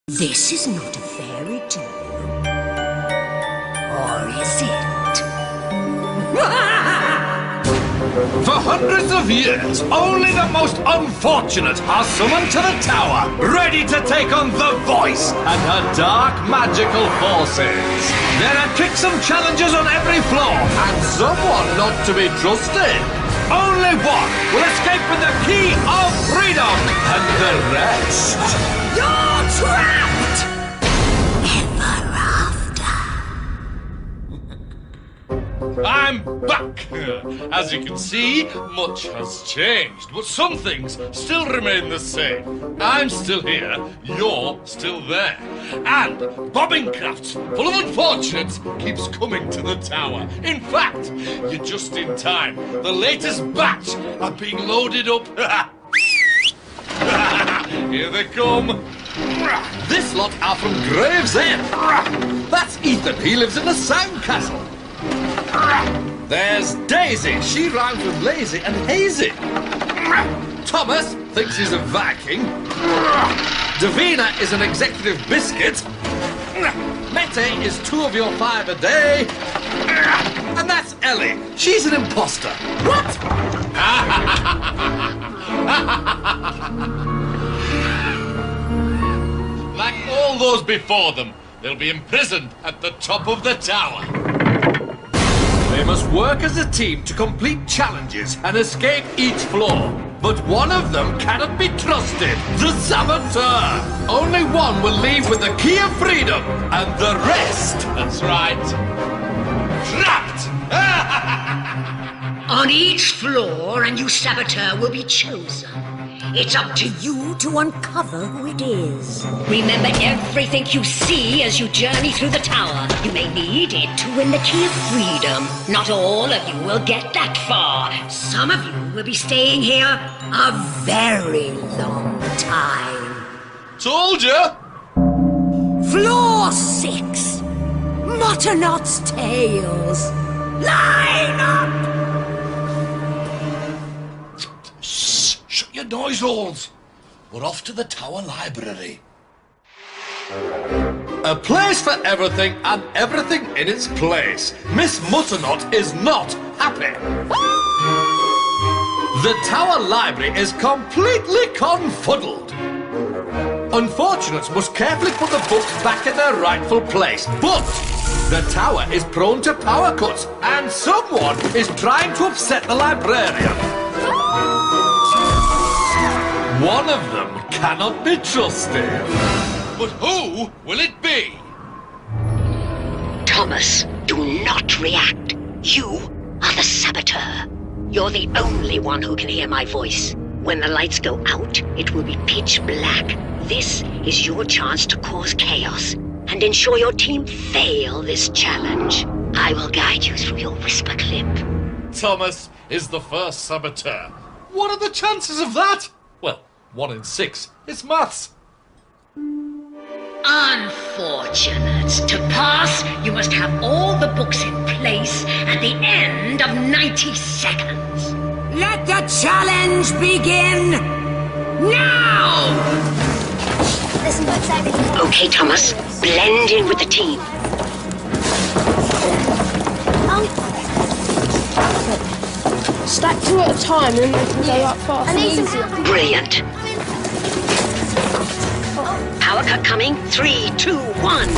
This is not a fairy tale. Or is it? For hundreds of years, only the most unfortunate are summoned to the tower, ready to take on the Voice and her dark magical forces. There are tricks and challenges on every floor, and someone not to be trusted. Only one will escape with the key of freedom, and the rest... You're trapped! Ever after. I'm back! As you can see, much has changed, but some things still remain the same. I'm still here, you're still there. And Bobbingcraft's full of unfortunates keeps coming to the tower. In fact, you're just in time. The latest batch are being loaded up. Here they come. This lot are from Gravesend. That's Ethan, he lives in the Sound Castle. There's Daisy, she rhymes with lazy and hazy. Thomas thinks he's a Viking. Davina is an executive biscuit. Mette is 2 of your 5 a day. And that's Ellie, she's an imposter. What? Like all those before them, they'll be imprisoned at the top of the tower. They must work as a team to complete challenges and escape each floor. But one of them cannot be trusted, the Saboteur. Only one will leave with the key of freedom, and the rest... That's right. Trapped! On each floor, a new saboteur will be chosen. It's up to you to uncover who it is. Remember everything you see as you journey through the tower. You may need it to win the key of freedom. Not all of you will get that far. Some of you will be staying here a very long time. Told ya! Floor 6. Mutternot's Tales. Line up! Shut your noise holes. We're off to the tower library. A place for everything and everything in its place. Miss Mutternot is not happy. The tower library is completely confuddled. Unfortunates must carefully put the books back in their rightful place. But the tower is prone to power cuts, and someone is trying to upset the librarian. One of them cannot be trusted. But who will it be? Thomas, do not react. You are the saboteur. You're the only one who can hear my voice. When the lights go out, it will be pitch black. This is your chance to cause chaos and ensure your team fail this challenge. I will guide you through your whisper clip. Thomas is the first saboteur. What are the chances of that? Well, 1 in 6. It's maths. Unfortunate. To pass, you must have all the books in place at the end of 90 seconds. Let the challenge begin now! Okay, Thomas. Blend in with the team. Stack 2 at a time and then they can go up fast and easier. Brilliant. Power cut coming. 3, 2, 1.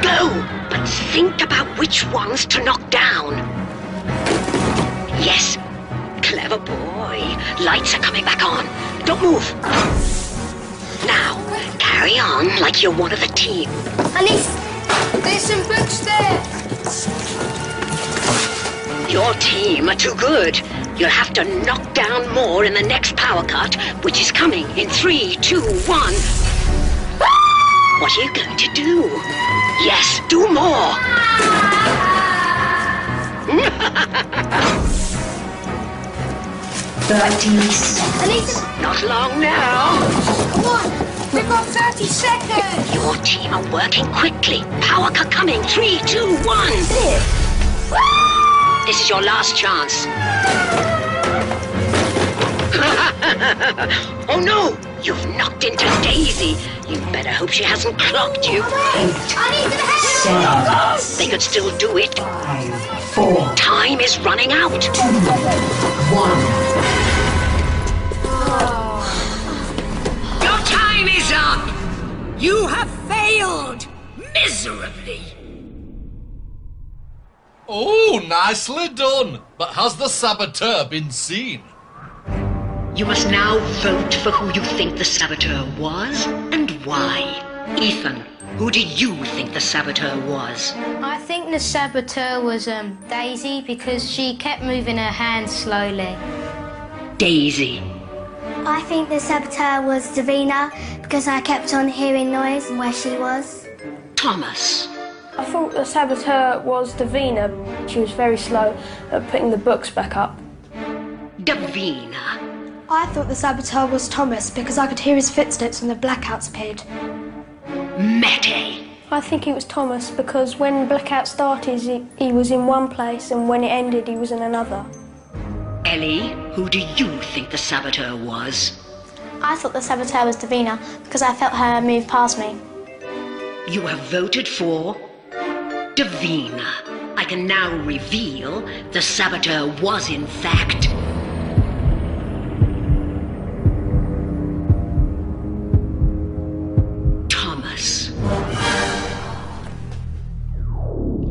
Go! But think about which ones to knock down. Yes. Clever boy. Lights are coming back on. Don't move. Now, carry on like you're one of the team. There's some books there. Your team are too good. You'll have to knock down more in the next power cut, which is coming in 3, 2, 1. What are you going to do? Yes, do more. 30 seconds. Not long now. Come on, we've got 30 seconds. Your team are working quickly. Power cut coming. 3, 2, 1. This is your last chance. Oh no! You've knocked into Daisy. You better hope she hasn't clocked you. 8, 7, They could still do it. 5, 4, Time is running out. 2, 1. Your time is up. You have failed miserably. Oh, nicely done. But has the saboteur been seen? You must now vote for who you think the saboteur was and why. Ethan, who do you think the saboteur was? I think the saboteur was Daisy because she kept moving her hands slowly. Daisy. I think the saboteur was Davina because I kept on hearing noise and where she was. Thomas. I thought the saboteur was Davina. She was very slow at putting the books back up. Davina. I thought the saboteur was Thomas because I could hear his footsteps when the blackouts appeared. Mete. I think it was Thomas because when blackout started, he was in one place and when it ended, he was in another. Ellie, who do you think the saboteur was? I thought the saboteur was Davina because I felt her move past me. You have voted for Davina. I can now reveal the saboteur was in fact Thomas.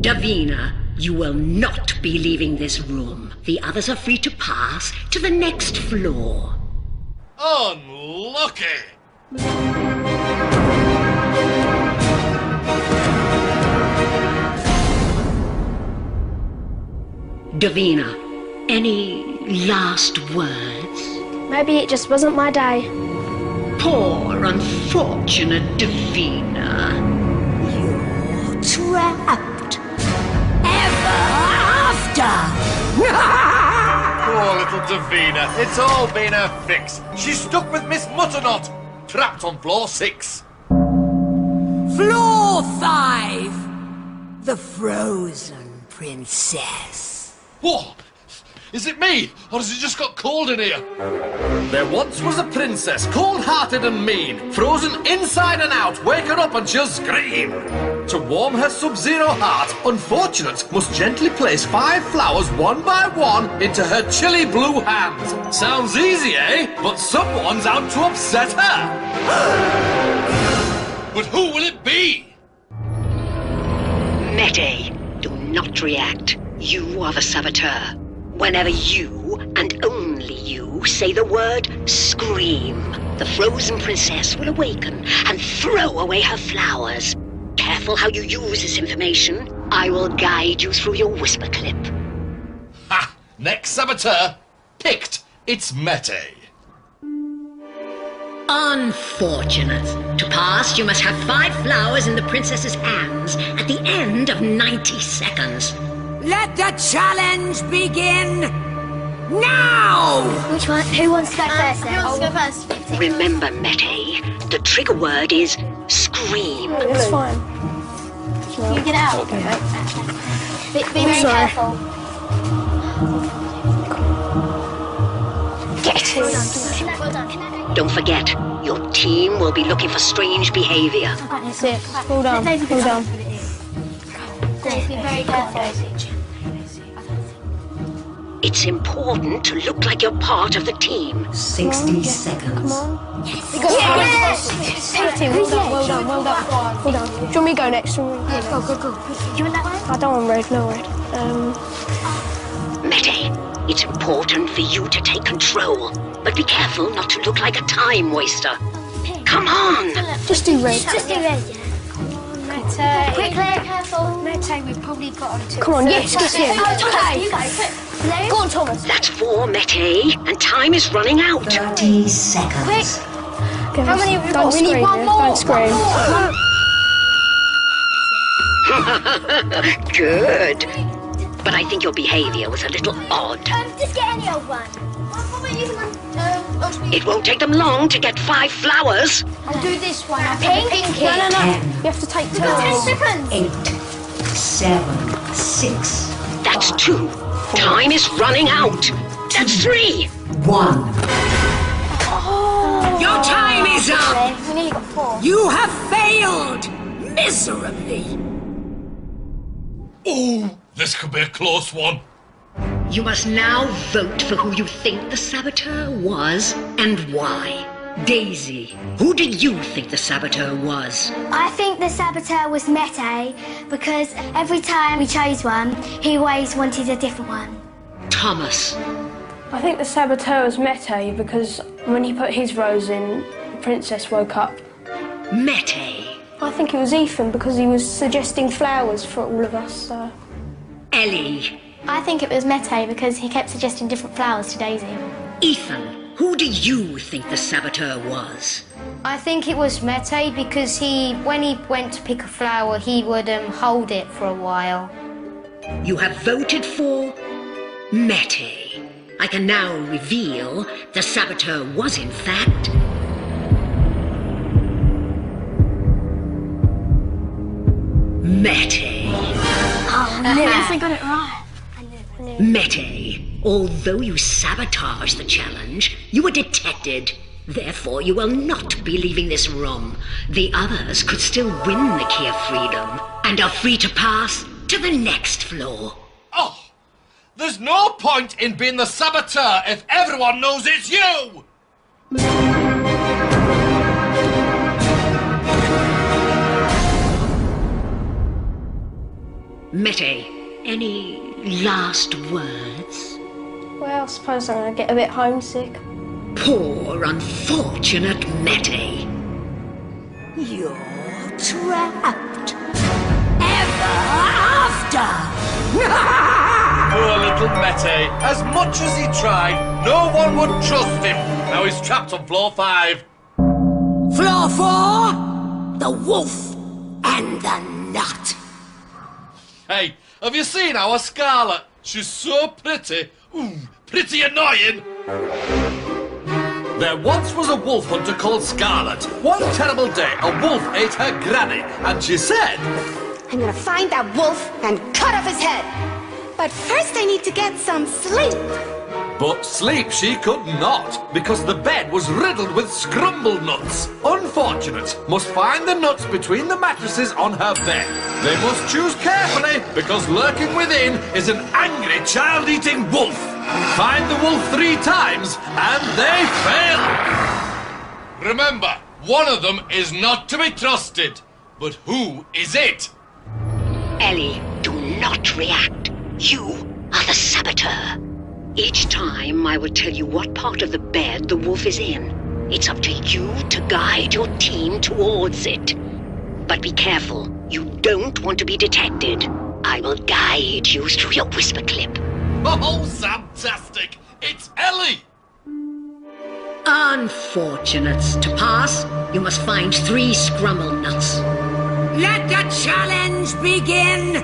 Davina, you will not be leaving this room. The others are free to pass to the next floor. Unlucky. Davina, any last words? Maybe it just wasn't my day. Poor, unfortunate Davina. You're trapped. Ever after. Poor little Davina. It's all been a fix. She's stuck with Miss Mutternot. Trapped on floor 6. Floor 5. The Frozen Princess. Whoa! Is it me? Or has it just got cold in here? There once was a princess, cold-hearted and mean, frozen inside and out, wake her up and she'll scream. To warm her sub-zero heart, Unfortunate must gently place 5 flowers one by one into her chilly blue hands. Sounds easy, eh? But someone's out to upset her. But who will it be? Mete, do not react. You are the saboteur. Whenever you, and only you, say the word scream, the frozen princess will awaken and throw away her flowers. Careful how you use this information. I will guide you through your whisper clip. Ha! Next saboteur, picked. It's Mete. Unfortunate. To pass, you must have 5 flowers in the princess's hands at the end of 90 seconds. Let the challenge begin now! Which one? Who wants to go first then? Who wants to go first? Remember, Mete, the trigger word is scream. It's fine. You get out. Okay, mate. Be very sorry. careful. Get it. Well done. Don't forget, your team will be looking for strange behavior. That's it. Well done. Well done. Be very careful. It's important to look like you're part of the team. 60 seconds. Come on. Yes! Well done, well done, well done. Well done. Do you want me to go next? Go. Do you want that one? I don't want red, no red. Mete, it's important for you to take control, but be careful not to look like a time waster. Come on! Just do red. Just do red, yeah. Mete. Quickly, careful. Mete, we've probably got on to. Come on, yes, get in. You go. Go on, Thomas. That's 4, Mete, and time is running out. 30 seconds. Quick. How many have we Don't got? We need scream, one yeah, more. don't scream. Good. But I think your behavior was a little odd. Just get any old one. What about you? It won't take them long to get 5 flowers. I'll do this one. I'll pick the pinky. No. 10, You have to take We've got 10 turns. seconds. 8, 7, 6, That's 2. Time is running out. That's 3. 1. Your time got 4. You have failed miserably. Oh, this could be a close one. You must now vote for who you think the saboteur was and why. Daisy, who did you think the saboteur was? I think the saboteur was Mete because every time we chose one, he always wanted a different one. Thomas. I think the saboteur was Mete because when he put his rose in, the princess woke up. Mete. I think it was Ethan because he was suggesting flowers for all of us. So. Ellie. I think it was Mete because he kept suggesting different flowers to Daisy. Ethan. Who do you think the saboteur was? I think it was Mete because when he went to pick a flower, he would hold it for a while. You have voted for Mete. I can now reveal the saboteur was in fact Mete. Yes, I got it right. Mete. Although you sabotaged the challenge, you were detected. Therefore, you will not be leaving this room. The others could still win the key of freedom and are free to pass to the next floor. Oh, there's no point in being the saboteur if everyone knows it's you! Mete, any last words? Well, I suppose I'm going to get a bit homesick. Poor, unfortunate Mete. You're trapped. Ever after. Poor little Mete. As much as he tried, no one would trust him. Now he's trapped on floor 5. Floor 4, the wolf and the nut. Hey, have you seen our Scarlet? She's so pretty. Ooh, pretty annoying. There once was a wolf hunter called Scarlet. One terrible day, a wolf ate her granny, and she said, I'm gonna find that wolf and cut off his head. But first I need to get some sleep. But sleep she could not, because the bed was riddled with scrumble nuts. Unfortunate must find the nuts between the mattresses on her bed. They must choose carefully, because lurking within is an angry child-eating wolf. Find the wolf 3 times, and they fail. Remember, one of them is not to be trusted. But who is it? Ellie, do not react. You are the saboteur. Each time I will tell you what part of the bed the wolf is in. It's up to you to guide your team towards it. But be careful, you don't want to be detected. I will guide you through your whisper clip. Oh, fantastic! It's Ellie! Unfortunates. To pass, you must find 3 scrumble nuts. Let the challenge begin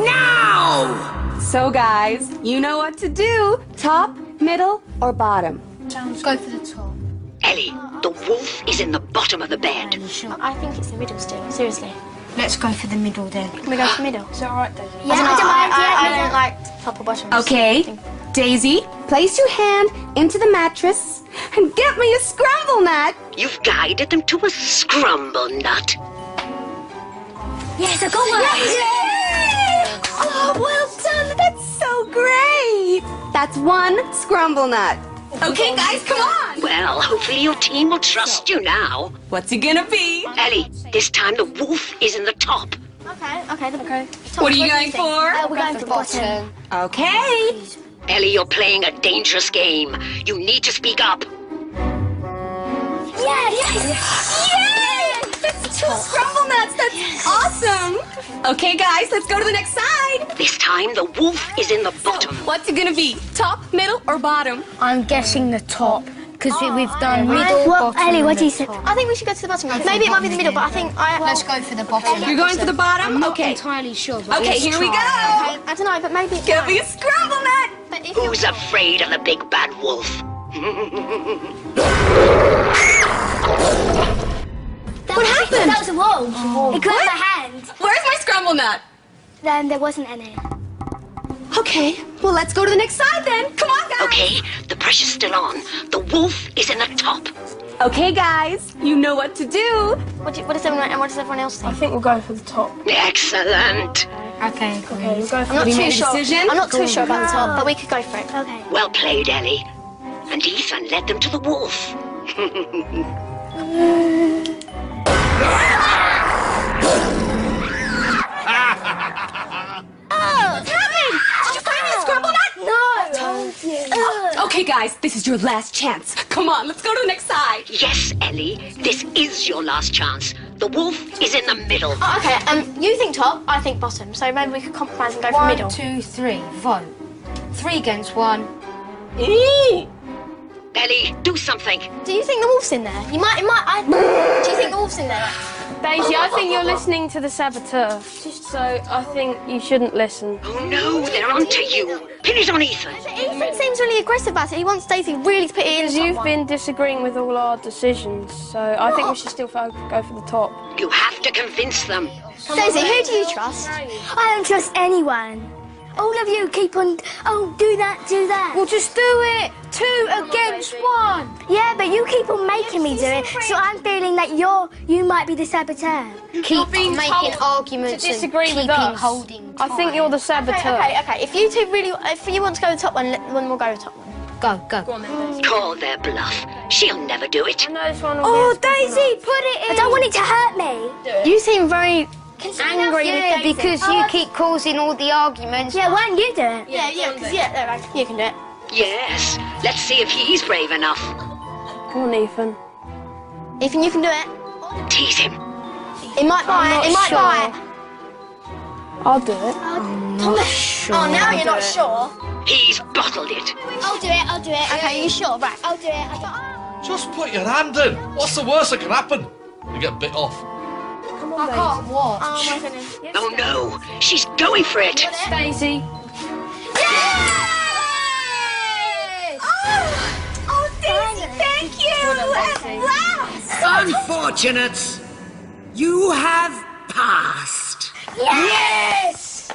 now! So guys, you know what to do. Top, middle, or bottom? Let's go for the top. Ellie, the wolf is in the bottom of the bed. I think it's the middle still, seriously. Let's go for the middle then. Can we go for the middle? Is that alright, Daisy? Yeah, I don't like top or bottom. Okay, Daisy, place your hand into the mattress and get me a scramble nut. You've guided them to a scrumble nut. Yes, I got one. Oh, well done. That's so great. That's 1 scrumble nut. Okay, guys, come on. Well, hopefully your team will trust you now. What's it gonna be? Ellie, this time the wolf is in the top. Okay. What are you going for? We're going for bottom. Okay. Ellie, you're playing a dangerous game. You need to speak up. Yes! That's 2 scrumble nuts. That's awesome. Okay, guys, let's go to the next side. This time the wolf is in the bottom. What's it gonna be? Top, middle, or bottom? I'm guessing the top, because we've done middle, Well, bottom, Ellie, what and do you the think? top. I think we should go to the bottom. Maybe it might be the middle, but I think Let's go for the bottom. You're going for the bottom? I'm not Okay. entirely sure. But Okay, let's here we try. go. I don't know, but maybe it's Get me a scramble nut. But if Who's afraid of the big bad wolf? What happened? That was a wolf. It grabbed my hand. Where's my scramble nut? Then there wasn't any. Okay, well, let's go to the next side then. Come on, guys. Okay, the pressure's still on. The wolf is in the top. Okay, guys, you know what to do. What does everyone else I think? think we'll go for the top. Excellent. Okay, cool. Okay, we'll go for I'm not the too sure. decision? I'm not too sure about the top, but we could go for it. Okay. Well played, Ellie. And Ethan led them to the wolf. Okay, guys, this is your last chance. Come on, let's go to the next side. Yes, Ellie, this is your last chance. The wolf is in the middle. Oh, okay, you think top, I think bottom. So maybe we could compromise and go for middle. 1, 2, 3, vote. 3 against 1. Ooh! Ellie, do something. Do you think the wolf's in there? Do you think the wolf's in there? Daisy, I think you're listening to the saboteur. So I think you shouldn't listen. Oh no, they're onto you. Pin it on Ethan. Ethan seems really aggressive about it. He wants Daisy really to put it in. Because you've been disagreeing with all our decisions, so I think we should still go for the top. You have to convince them. Daisy, who do you trust? I don't trust anyone. All of you keep on, do that. We'll just do it. 2 against 1. Yeah, but you keep on making me do it, so I'm feeling that you might be the saboteur. Keep being making told arguments to disagree and with keeping us. holding I think you're the saboteur. Okay. If you two if you want to go to the top one, then we'll go to the top one. Go. Call their bluff. She'll never do it. I know this one will be Daisy, put it in. I don't want it to hurt me. You seem very angry Yeah, with Daisy. because you keep causing all the arguments. Yeah, why don't you do it? Yeah, you can do it. Yes. Let's see if he's brave enough. Come on, Ethan. Ethan, you can do it. Tease him. It might buy it. It might buy it. I'll do it. Oh, now you're not sure. He's bottled it. I'll do it. Okay, you sure? Right, I'll do it. Just put your hand in. What's the worst that can happen? You get bit off. I can't watch. Oh my goodness. Oh no, she's going for it. Daisy. Daisy, thank you. Unfortunates, you have passed. Yes!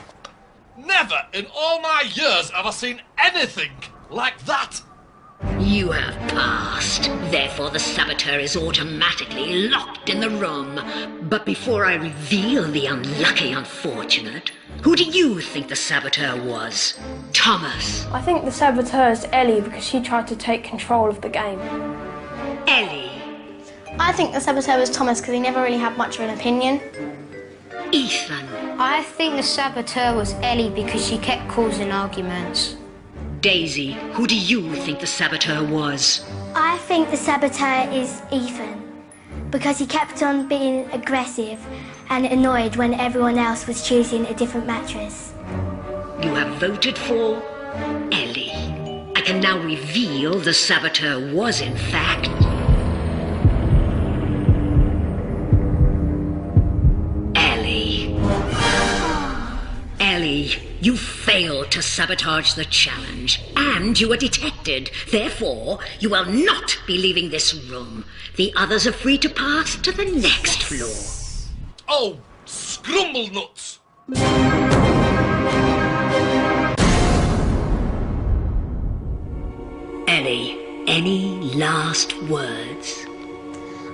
Never in all my years have I seen anything like that. You have passed. Therefore, the saboteur is automatically locked in the room. But before I reveal the unlucky unfortunate, who do you think the saboteur was? Thomas. I think the saboteur is Ellie because she tried to take control of the game. Ellie. I think the saboteur was Thomas because he never really had much of an opinion. Ethan. I think the saboteur was Ellie because she kept causing arguments. Daisy, who do you think the saboteur was? I think the saboteur is Ethan because he kept on being aggressive and annoyed when everyone else was choosing a different mattress. You have voted for Ellie. I can now reveal the saboteur was, in fact, Ellie. Ellie, you failed to sabotage the challenge, and you were detected. Therefore, you will not be leaving this room. The others are free to pass to the next floor. Oh, scrumble nuts. Ellie, any last words?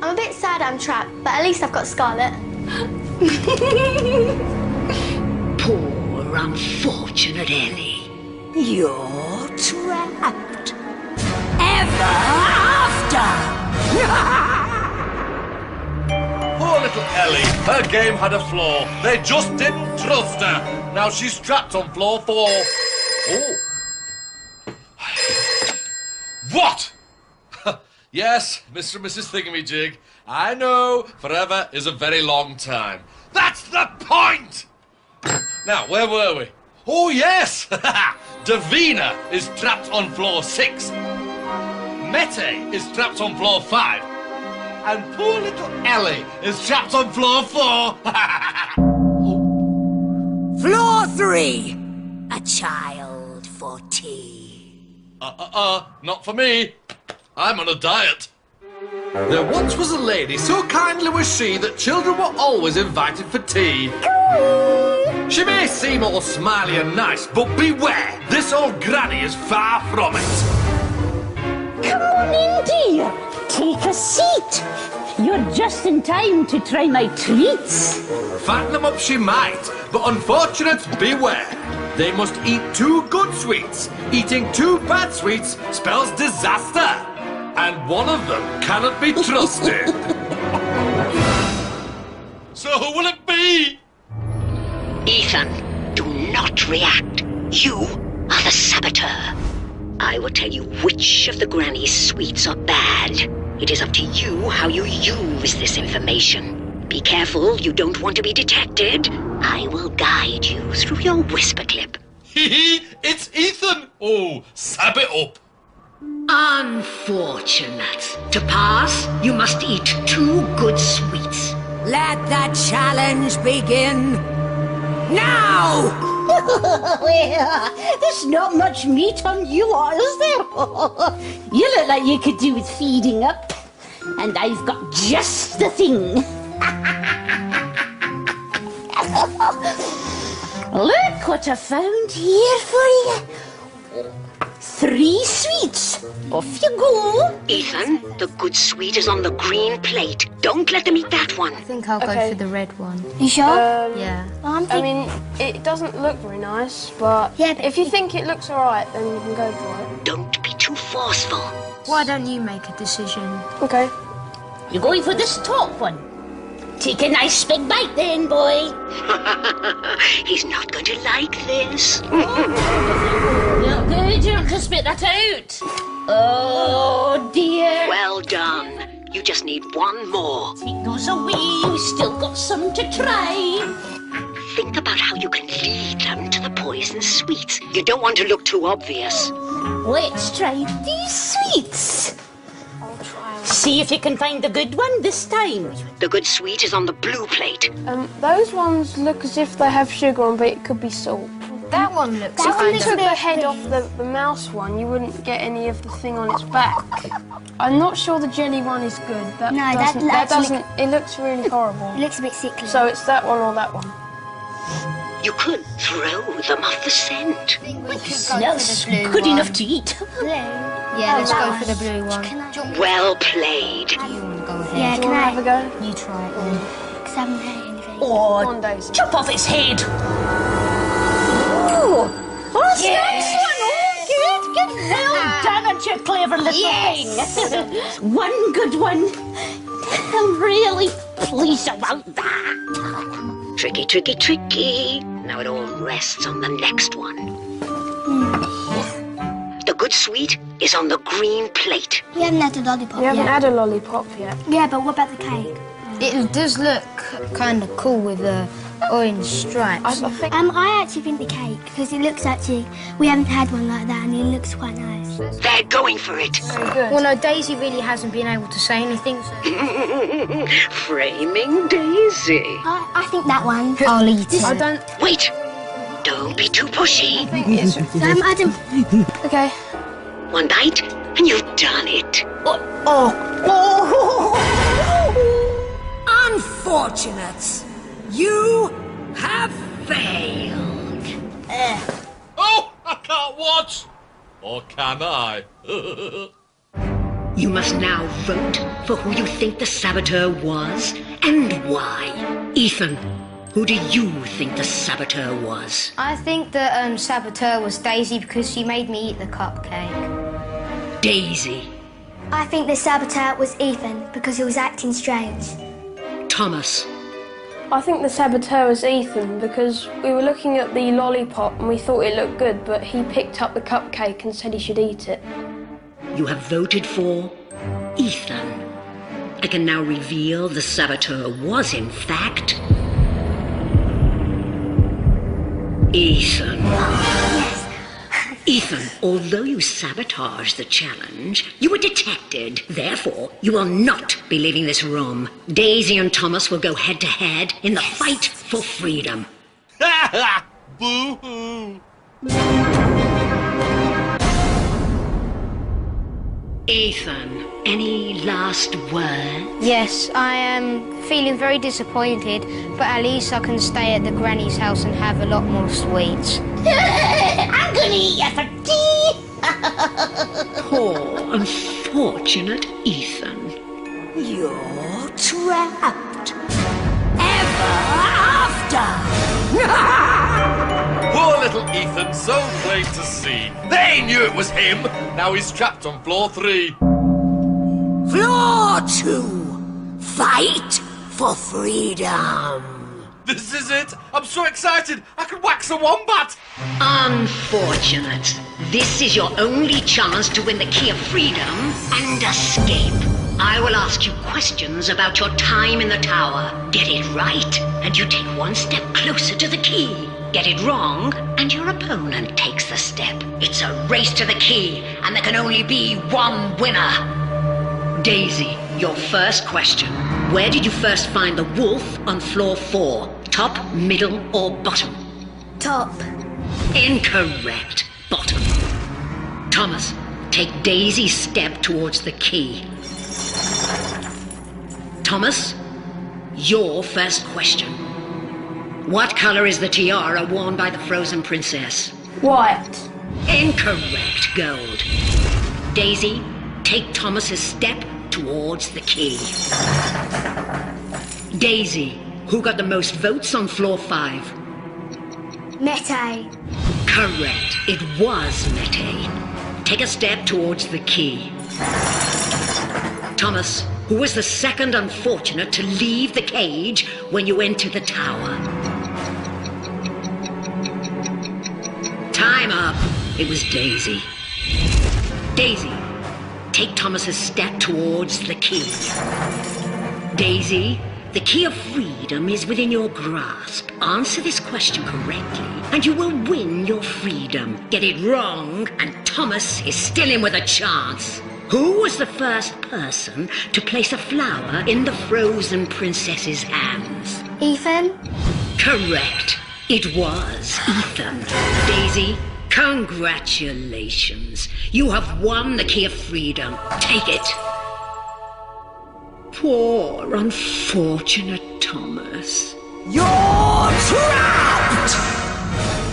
I'm a bit sad I'm trapped, but at least I've got Scarlet. Poor unfortunate Ellie. You're trapped. Ever after. Poor little Ellie. Her game had a flaw. They just didn't trust her. Now she's trapped on floor 4. Oh. What? Yes, Mr. and Mrs. Thingamajig. I know forever is a very long time. That's the point! Now, where were we? Oh, yes! Davina is trapped on floor 6. Mete is trapped on floor 5. And poor little Ellie is trapped on floor 4. Floor 3. A child for tea. Not for me. I'm on a diet. There once was a lady, so kindly was she that children were always invited for tea. She may seem all smiley and nice, but beware, this old granny is far from it. Come on in, dear. Take a seat. You're just in time to try my treats. Fatten them up she might, but unfortunates beware. They must eat 2 good sweets. Eating 2 bad sweets spells disaster. And one of them cannot be trusted. So who will it be? Ethan, do not react. You are the saboteur. I will tell you which of the Granny's sweets are bad. It is up to you how you use this information. Be careful, you don't want to be detected. I will guide you through your whisper clip. It's Ethan! Oh, sab it up. Unfortunate. To pass, you must eat 2 good sweets. Let the challenge begin now! Well, there's not much meat on you lot, is there? You look like you could do with feeding up. And I've got just the thing. Look what I found here for you. 3 sweets. Off you go. Ethan, the good sweet is on the green plate. Don't let them eat that one. I think I'll go for the red one. You sure? Yeah. I mean, it doesn't look very nice, but if you think it looks alright, then you can go for it. Don't be too forceful. Why don't you make a decision? Okay. You're going for this top one. Take a nice big bite then, boy. He's not going to like this. Not good, you'll just spit that out. Oh, dear. Well done. You just need 1 more. Take those away, you still got some to try. Think about how you can lead them to the poison sweets. You don't want to look too obvious. Let's try these sweets. See if you can find the good one this time. The good sweet is on the blue plate. Those ones look as if they have sugar on, but it could be salt. That one looks If you kind took of... the head off the mouse one, you wouldn't get any of the thing on its back. I'm not sure the jelly one is good. That doesn't. It looks really horrible. It looks a bit sickly. So it's that one or that one. You could throw them off the scent. Smells good enough to eat. Blue? Yeah, let's go for the blue one. Well played. You want to go ahead? Yeah, can I Have a go. You try it then. Because I haven't heard anything. Oh, Come on, Daisy. chop off its head. Oh, that's Yes. nice one. Oh, good. Well done, aren't you, clever little thing. One good one. I'm really pleased about that. Tricky, tricky, tricky. Now it all rests on the next one. The good sweet is on the green plate. We haven't had a lollipop You haven't yet. had a lollipop yet. Yeah, but what about the cake? It does look kind of cool with the orange stripes. I think I actually think the cake, because it looks actually, we haven't had one like that and it looks quite nice. They're going for it. very good. Well, no, Daisy really hasn't been able to say anything. So... Framing Daisy. I think that one. I'll eat it. I don't Wait. Don't be too pushy. think it's... Adam. Okay. 1 bite, and you've done it. Unfortunates, you have failed. Oh, I can't watch. Or can I? You must now vote for who you think the saboteur was and why. Ethan, who do you think the saboteur was? I think the saboteur was Daisy because she made me eat the cupcake. Daisy. I think the saboteur was Ethan because he was acting strange. Thomas. I think the saboteur was Ethan because we were looking at the lollipop and we thought it looked good, but he picked up the cupcake and said he should eat it. You have voted for Ethan. I can now reveal the saboteur was, in fact, Ethan. Yes. Ethan, although you sabotaged the challenge, you were detected. Therefore, you will not be leaving this room. Daisy and Thomas will go head-to-head in the fight for freedom. Boo-hoo. Ethan, any last words? Yes, I am feeling very disappointed, but at least I can stay at the granny's house and have a lot more sweets. I'm gonna eat you for tea. Poor, unfortunate Ethan. You're trapped. Ever after. Poor little Ethan, so plain to see. They knew it was him. Now he's trapped on floor 3. Floor 2. Fight for freedom. This is it. I'm so excited. I could wax a wombat. Unfortunate. This is your only chance to win the key of freedom and escape. I will ask you questions about your time in the tower. Get it right, and you take one step closer to the key. Get it wrong, and your opponent takes the step. It's a race to the key, and there can only be one winner. Daisy, your first question. Where did you first find the wolf on floor 4? Top, middle, or bottom? Top. Incorrect. Bottom. Thomas, take Daisy's step towards the key. Thomas, your first question. What color is the tiara worn by the frozen princess? White. Incorrect. Gold. Daisy, take Thomas's step towards the key. Daisy, who got the most votes on floor 5? Mete. Correct. It was Mete. Take a step towards the key. Thomas, who was the second unfortunate to leave the cage when you entered the tower? Time up. It was Daisy. Daisy, take Thomas's step towards the key. Daisy, the key of freedom is within your grasp. Answer this question correctly, and you will win your freedom. Get it wrong, and Thomas is still in with a chance. Who was the first person to place a flower in the frozen princess's hands? Ethan. Correct. It was Ethan. Daisy, congratulations. You have won the key of freedom. Take it. Poor, unfortunate Thomas. You're trapped!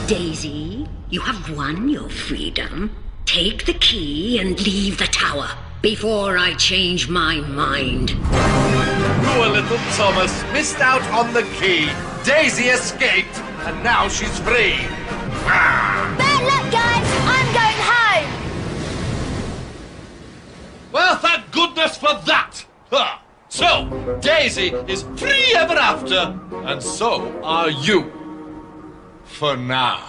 Daisy, you have won your freedom. Take the key and leave the tower before I change my mind. Poor little Thomas missed out on the key. Daisy escaped, and now she's free. Bad luck, guys. I'm going home. Well, thank goodness for that. Huh. So, Daisy is free ever after, and so are you. For now.